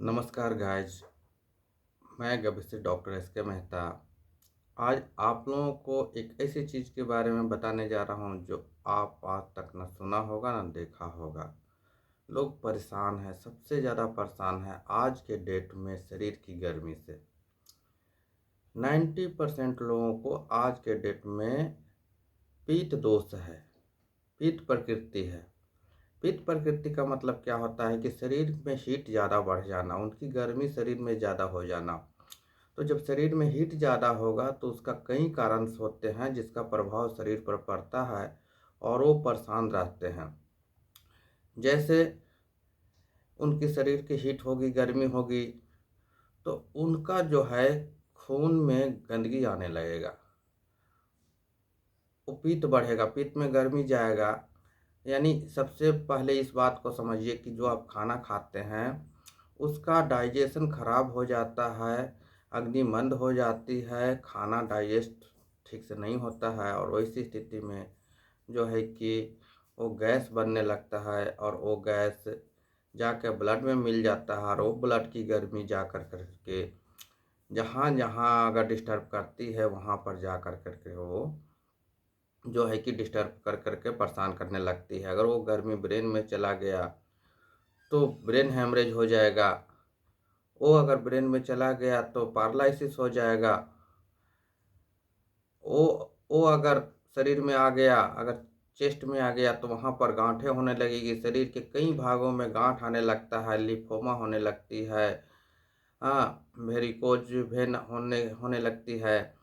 नमस्कार गाइज। मैं गभीर से डॉक्टर एस के मेहता। आज आप लोगों को एक ऐसी चीज़ के बारे में बताने जा रहा हूँ जो आप आज तक न सुना होगा न देखा होगा। लोग परेशान हैं, सबसे ज़्यादा परेशान है आज के डेट में शरीर की गर्मी से। 90% लोगों को आज के डेट में पीत दोष है, पीत प्रकृति है। पित्त प्रकृति का मतलब क्या होता है कि शरीर में हीट ज़्यादा बढ़ जाना, उनकी गर्मी शरीर में ज़्यादा हो जाना। तो जब शरीर में हीट ज़्यादा होगा तो उसका कई कारण होते हैं जिसका प्रभाव शरीर पर पड़ता है और वो परेशान रहते हैं। जैसे उनकी शरीर की हीट होगी, गर्मी होगी, तो उनका जो है खून में गंदगी आने लगेगा, वो पित्त बढ़ेगा, पित्त में गर्मी जाएगा। यानी सबसे पहले इस बात को समझिए कि जो आप खाना खाते हैं उसका डाइजेशन खराब हो जाता है, अग्नि मंद हो जाती है, खाना डाइजेस्ट ठीक से नहीं होता है और वैसी स्थिति में जो है कि वो गैस बनने लगता है और वो गैस जाके ब्लड में मिल जाता है और वो ब्लड की गर्मी जा कर के जहाँ जहाँ अगर डिस्टर्ब करती है वहाँ पर जा कर के वो जो है कि डिस्टर्ब कर करके परेशान करने लगती है। अगर वो गर्मी ब्रेन में चला गया तो ब्रेन हैमरेज हो जाएगा, वो अगर ब्रेन में चला गया तो पैरालिसिस हो जाएगा, वो अगर शरीर में आ गया, अगर चेस्ट में आ गया तो वहाँ पर गांठें होने लगेगी, शरीर के कई भागों में गांठ आने लगता है, लिम्फोमा होने लगती है, हाँ, वेरिकोज वेन होने होने लगती है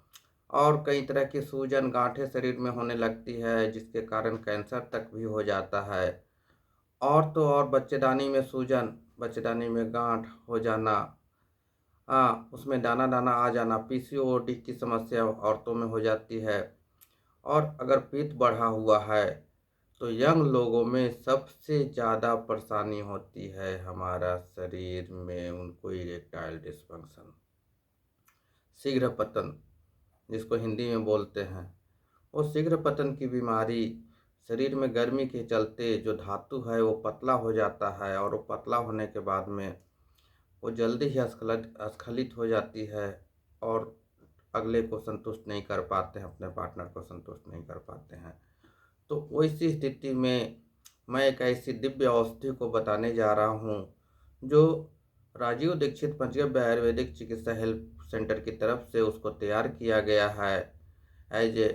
और कई तरह की सूजन गांठें शरीर में होने लगती है जिसके कारण कैंसर तक भी हो जाता है। और तो और बच्चेदानी में सूजन, बच्चेदानी में गांठ हो जाना, हाँ, उसमें दाना दाना आ जाना, पीसीओडी की समस्या औरतों में हो जाती है। और अगर पित्त बढ़ा हुआ है तो यंग लोगों में सबसे ज़्यादा परेशानी होती है, हमारा शरीर में उनको इरेक्टाइल डिस्फंक्शन, शीघ्र पतन जिसको हिंदी में बोलते हैं। वो शीघ्र पतन की बीमारी शरीर में गर्मी के चलते जो धातु है वो पतला हो जाता है और वो पतला होने के बाद में वो जल्दी ही स्खलित हो जाती है और अगले को संतुष्ट नहीं कर पाते हैं, अपने पार्टनर को संतुष्ट नहीं कर पाते हैं। तो वैसी स्थिति में मैं एक ऐसी दिव्य औषधि को बताने जा रहा हूँ जो राजीव दीक्षित पंचगव्य आयुर्वेदिक चिकित्सा हेल्थ सेंटर की तरफ से उसको तैयार किया गया है एज ए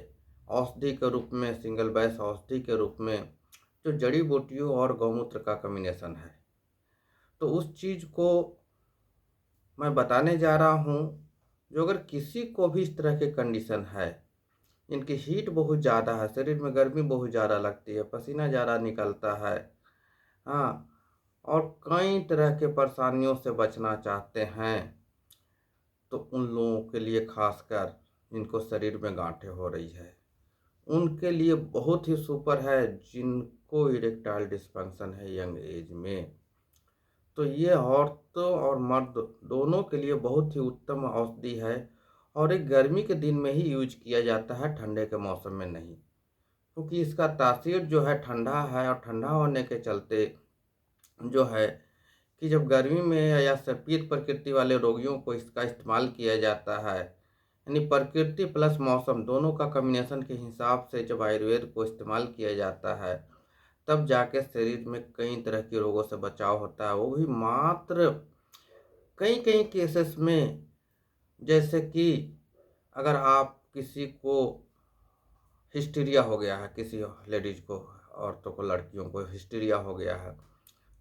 औषधि के रूप में, सिंगल बैच औषधि के रूप में, जो जड़ी बूटियों और गौमूत्र का कॉम्बिनेशन है। तो उस चीज़ को मैं बताने जा रहा हूँ जो अगर किसी को भी इस तरह के कंडीशन है, इनकी हीट बहुत ज़्यादा है, शरीर में गर्मी बहुत ज़्यादा लगती है, पसीना ज़्यादा निकलता है, हाँ, और कई तरह के परेशानियों से बचना चाहते हैं, तो उन लोगों के लिए खासकर जिनको शरीर में गांठें हो रही है उनके लिए बहुत ही सुपर है, जिनको इरेक्टाइल डिस्फंक्शन है यंग एज में। तो ये औरतों और मर्द दोनों के लिए बहुत ही उत्तम औषधि है और एक गर्मी के दिन में ही यूज किया जाता है, ठंडे के मौसम में नहीं, क्योंकि इसका तासीर जो है ठंडा है और ठंडा होने के चलते जो है कि जब गर्मी में या शीत प्रकृति वाले रोगियों को इसका इस्तेमाल किया जाता है, यानी प्रकृति प्लस मौसम दोनों का कॉम्बिनेशन के हिसाब से जब आयुर्वेद को इस्तेमाल किया जाता है तब जाके शरीर में कई तरह के रोगों से बचाव होता है, वो भी मात्र कई कई केसेस में। जैसे कि अगर आप किसी को हिस्टीरिया हो गया है, किसी लेडीज को, औरतों को, लड़कियों को हिस्टीरिया हो गया है,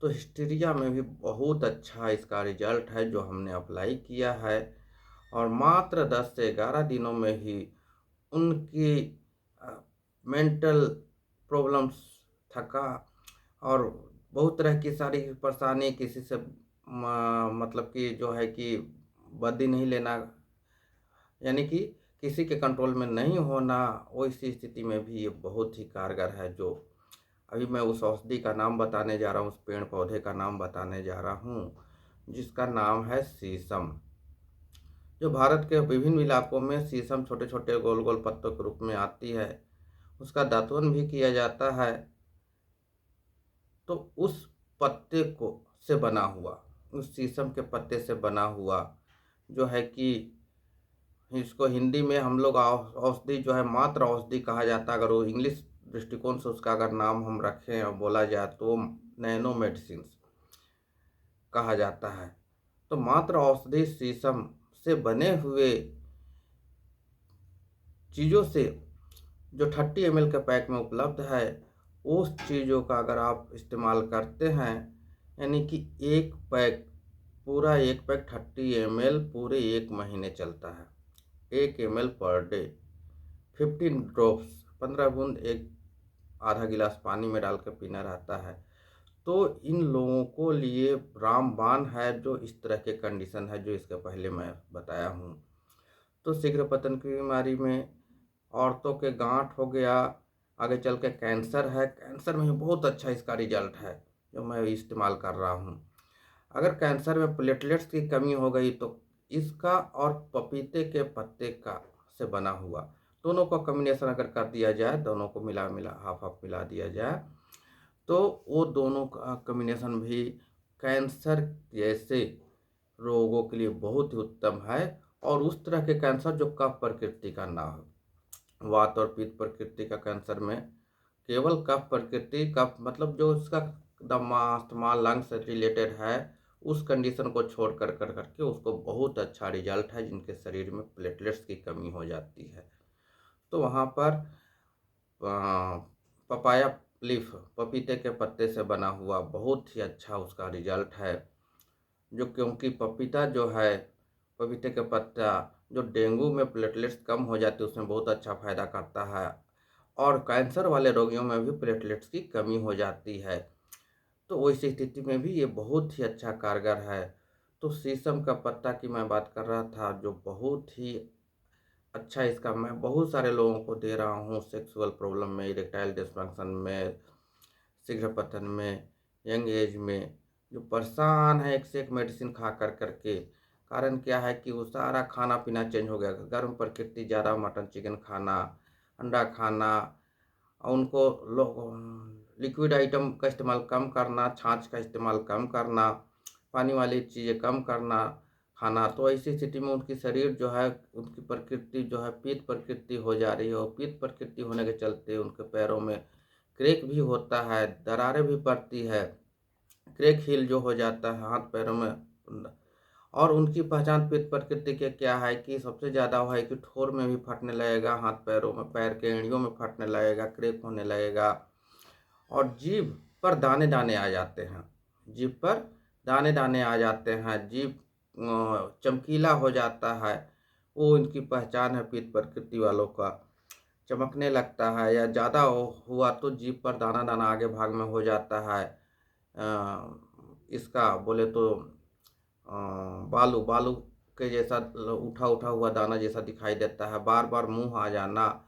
तो हिस्टीरिया में भी बहुत अच्छा इसका रिजल्ट है जो हमने अप्लाई किया है और मात्र 10 से 11 दिनों में ही उनकी मेंटल प्रॉब्लम्स, थका और बहुत तरह की सारी परेशानी, किसी से मतलब कि जो है कि बदली नहीं लेना, यानी कि किसी के कंट्रोल में नहीं होना, वैसी स्थिति में भी ये बहुत ही कारगर है। जो अभी मैं उस औषधि का नाम बताने जा रहा हूँ, उस पेड़ पौधे का नाम बताने जा रहा हूँ जिसका नाम है शीशम। जो भारत के विभिन्न इलाकों में शीशम छोटे छोटे गोल गोल पत्तों के रूप में आती है, उसका दातुन भी किया जाता है। तो उस पत्ते को से बना हुआ उस शीशम के पत्ते से बना हुआ, जो है कि इसको हिंदी में हम लोग औषधि जो है मात्र औषधि कहा जाता है। अगर वो इंग्लिश दृष्टिकोण से उसका अगर नाम हम रखें और बोला जाए तो नैनो मेडिसिन कहा जाता है। तो मात्र औषधि शीशम से बने हुए चीज़ों से जो 30 ml के पैक में उपलब्ध है, उस चीज़ों का अगर आप इस्तेमाल करते हैं, यानी कि एक पैक, पूरा एक पैक 30 ml पूरे 1 महीने चलता है। 1 ml पर डे, 15 ड्रॉप्स, 15 बूंद एक आधा गिलास पानी में डाल कर पीना रहता है। तो इन लोगों को लिए रामबाण है, जो इस तरह के कंडीशन है जो इसके पहले मैं बताया हूँ। तो शीघ्र पतन की बीमारी में औरतों के गांठ हो गया, आगे चल के कैंसर है, कैंसर में भी बहुत अच्छा इसका रिजल्ट है जो मैं इस्तेमाल कर रहा हूँ। अगर कैंसर में प्लेटलेट्स की कमी हो गई तो इसका और पपीते के पत्ते का से बना हुआ दोनों का कॉम्बिनेशन अगर कर दिया जाए, दोनों को मिला मिला हाफ हाफ मिला दिया जाए, तो वो दोनों का कॉम्बिनेशन भी कैंसर जैसे रोगों के लिए बहुत ही उत्तम है। और उस तरह के कैंसर जो कफ प्रकृति का ना हो, वात और पित्त प्रकृति का कैंसर में केवल कफ प्रकृति, कफ मतलब जो उसका दमा अस्थमा लंग से रिलेटेड है, उस कंडीशन को छोड़ कर करके उसको बहुत अच्छा रिजल्ट है, जिनके शरीर में प्लेटलेट्स की कमी हो जाती है। तो वहाँ पर पपाया लीफ, पपीते के पत्ते से बना हुआ बहुत ही अच्छा उसका रिजल्ट है। जो क्योंकि पपीता जो है, पपीते के पत्ता जो डेंगू में प्लेटलेट्स कम हो जाती है उसमें बहुत अच्छा फायदा करता है, और कैंसर वाले रोगियों में भी प्लेटलेट्स की कमी हो जाती है। तो वैसी स्थिति में भी ये बहुत ही अच्छा कारगर है। तो शीशम का पत्ता की मैं बात कर रहा था, जो बहुत ही अच्छा, इसका मैं बहुत सारे लोगों को दे रहा हूँ, सेक्सुअल प्रॉब्लम में, इरेक्टाइल डिस्फंक्शन में, शीघ्र पतन में, यंग एज में, जो परेशान है एक से एक मेडिसिन खा कर करके। कारण क्या है कि वो सारा खाना पीना चेंज हो गया, गर्म प्रकृति ज़्यादा मटन चिकन खाना, अंडा खाना, और उनको लिक्विड आइटम का इस्तेमाल कम करना, छाछ का इस्तेमाल कम करना, पानी वाली चीज़ें कम करना खाना। तो ऐसी स्थिति में उनकी शरीर जो है, उनकी प्रकृति जो है पित्त प्रकृति हो जा रही है, और पित्त प्रकृति होने के चलते उनके पैरों में क्रैक भी होता है, दरारें भी पड़ती है, क्रैक हील जो हो जाता है हाथ पैरों में। और उनकी पहचान पित्त प्रकृति के क्या है कि सबसे ज़्यादा है कि ठोर में भी फटने लगेगा, हाथ पैरों में, पैर के एड़ियों में फटने लगेगा, क्रैक होने लगेगा, और जीभ पर दाने दाने आ जाते हैं, जीभ पर दाने दाने आ जाते हैं, जीभ चमकीला हो जाता है। वो इनकी पहचान है पित्त प्रकृति वालों का, चमकने लगता है, या ज़्यादा हुआ तो जीभ पर दाना दाना आगे भाग में हो जाता है। इसका बोले तो बालू बालू के जैसा उठा उठा हुआ दाना जैसा दिखाई देता है, बार बार मुंह आ जाना,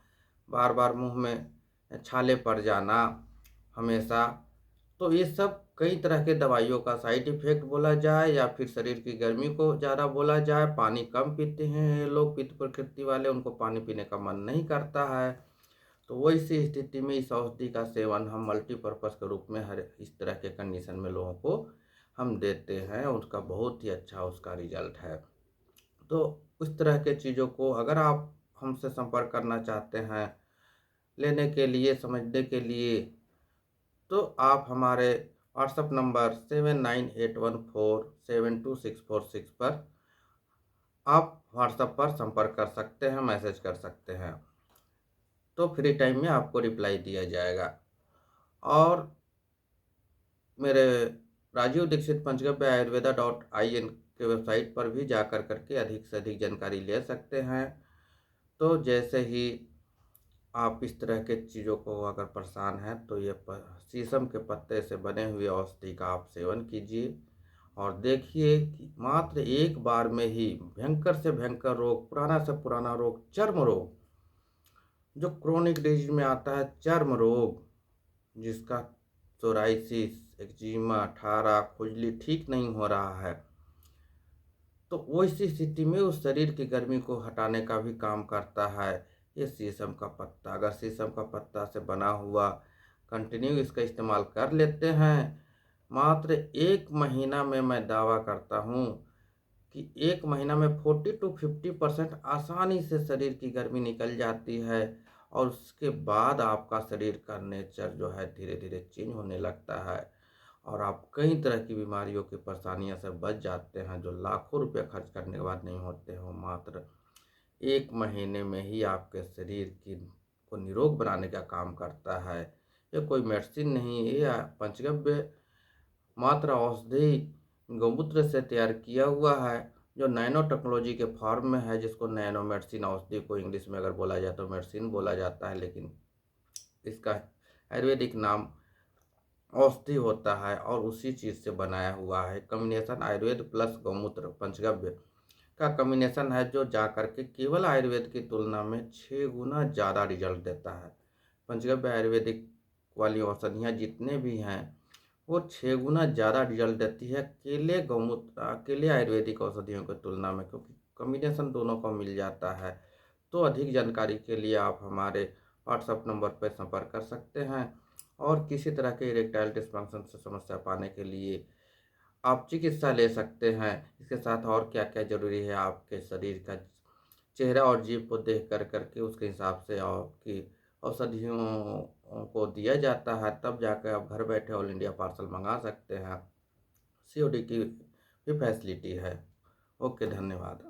बार बार मुंह में छाले पड़ जाना हमेशा। तो ये सब कई तरह के दवाइयों का साइड इफेक्ट बोला जाए, या फिर शरीर की गर्मी को ज़्यादा बोला जाए। पानी कम पीते हैं ये लोग पित्त प्रकृति वाले, उनको पानी पीने का मन नहीं करता है। तो वैसी स्थिति में इस औषधि का सेवन हम मल्टीपर्पज़ के रूप में हर इस तरह के कंडीशन में लोगों को हम देते हैं, उसका बहुत ही अच्छा उसका रिजल्ट है। तो उस तरह के चीज़ों को अगर आप हमसे संपर्क करना चाहते हैं लेने के लिए, समझने के लिए, तो आप हमारे व्हाट्सएप नंबर 7981472646 पर आप व्हाट्सएप पर संपर्क कर सकते हैं, मैसेज कर सकते हैं, तो फ्री टाइम में आपको रिप्लाई दिया जाएगा। और मेरे राजीव दीक्षित पंचगव्य आयुर्वेदा.in के वेबसाइट पर भी जाकर करके अधिक से अधिक जानकारी ले सकते हैं। तो जैसे ही आप इस तरह के चीज़ों को अगर परेशान हैं तो ये शीशम के पत्ते से बने हुए औषधि का आप सेवन कीजिए, और देखिए कि मात्र एक बार में ही भयंकर से भयंकर रोग, पुराना से पुराना रोग, चर्म रोग, जो क्रोनिक डिजीज में आता है, चर्म रोग, जिसका सोराइसिस, एक्जिमा, ठारा, खुजली ठीक नहीं हो रहा है, तो वैसी स्थिति में उस शरीर की गर्मी को हटाने का भी काम करता है ये शीशम का पत्ता। अगर शीशम का पत्ता से बना हुआ कंटिन्यू इसका इस्तेमाल कर लेते हैं मात्र 1 महीना में मैं दावा करता हूँ कि 1 महीना में 40 टू 50% आसानी से शरीर की गर्मी निकल जाती है और उसके बाद आपका शरीर का नेचर जो है धीरे-धीरे चेंज होने लगता है और आप कई तरह की बीमारियों की परेशानियों से बच जाते हैं, जो लाखों रुपए खर्च करने के बाद नहीं होते हो। मात्र 1 महीने में ही आपके शरीर की को निरोग बनाने का काम करता है। ये कोई मेडिसिन नहीं है, ये पंचगव्य मात्र औषधि गौमूत्र से तैयार किया हुआ है, जो नैनो टेक्नोलॉजी के फॉर्म में है, जिसको नैनो मेडिसिन औषधि को इंग्लिश में अगर बोला जाए तो मेडिसिन बोला जाता है, लेकिन इसका आयुर्वेदिक नाम औषधि होता है और उसी चीज़ से बनाया हुआ है। कॉम्बिनेशन आयुर्वेद प्लस गौमूत्र पंचगव्य का कॉम्बिनेशन है, जो जा करके केवल आयुर्वेद की तुलना में 6 गुना ज़्यादा रिजल्ट देता है। पंचगव्य आयुर्वेदिक वाली औषधियाँ जितने भी हैं, वो 6 गुना ज़्यादा रिजल्ट देती है अकेले आयुर्वेदिक औषधियों की तुलना में, क्योंकि कॉम्बिनेशन दोनों का मिल जाता है। तो अधिक जानकारी के लिए आप हमारे व्हाट्सएप नंबर पर संपर्क कर सकते हैं और किसी तरह के इरेक्टाइल डिस्फंक्शन से समस्या पाने के लिए आप चिकित्सा ले सकते हैं। इसके साथ और क्या-क्या ज़रूरी है, आपके शरीर का चेहरा और जीभ को देख करके उसके हिसाब से आपकी औषधियों को दिया जाता है, तब जाकर आप घर बैठे ऑल इंडिया पार्सल मंगा सकते हैं। सीओडी की भी फैसिलिटी है। ओके, धन्यवाद।